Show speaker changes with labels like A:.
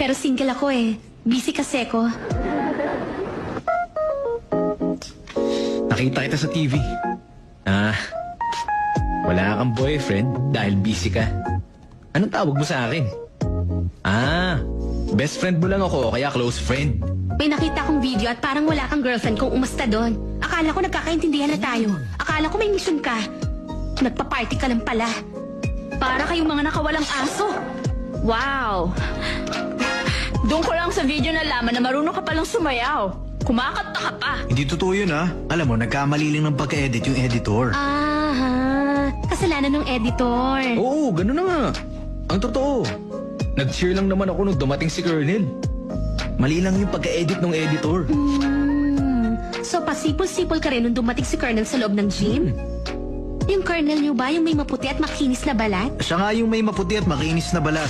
A: Pero single ako eh. Busy kasi ako.
B: Nakita kita sa TV. Wala kang boyfriend dahil busy ka. Anong tawag mo sa akin? Best friend mo lang ako, kaya close friend.
A: May nakita akong video at parang wala kang girlfriend kung umasta doon. Akala ko nagkakaintindihan na tayo. Akala ko may mission ka. Nagpa-party ka lang pala.
C: Para kayong mga nakawalang aso. Wow! Doon ko lang sa video nalaman na marunong ka palang sumayaw. Kumakanta ka pa.
D: Hindi totoo yun Alam mo, nagkamali lang ng pagka-edit yung editor.
A: Kasalanan ng editor.
B: Oo, ganun na nga. Ang totoo. Nag-cheer lang naman ako nung dumating si Colonel. Mali lang yung pagka-edit ng editor.
A: So pasipol-sipol ka rin nung dumating si Colonel sa loob ng gym? Yung Colonel niyo ba, yung may maputi at makinis na balat?
D: Siya nga yung may maputi at makinis na balat.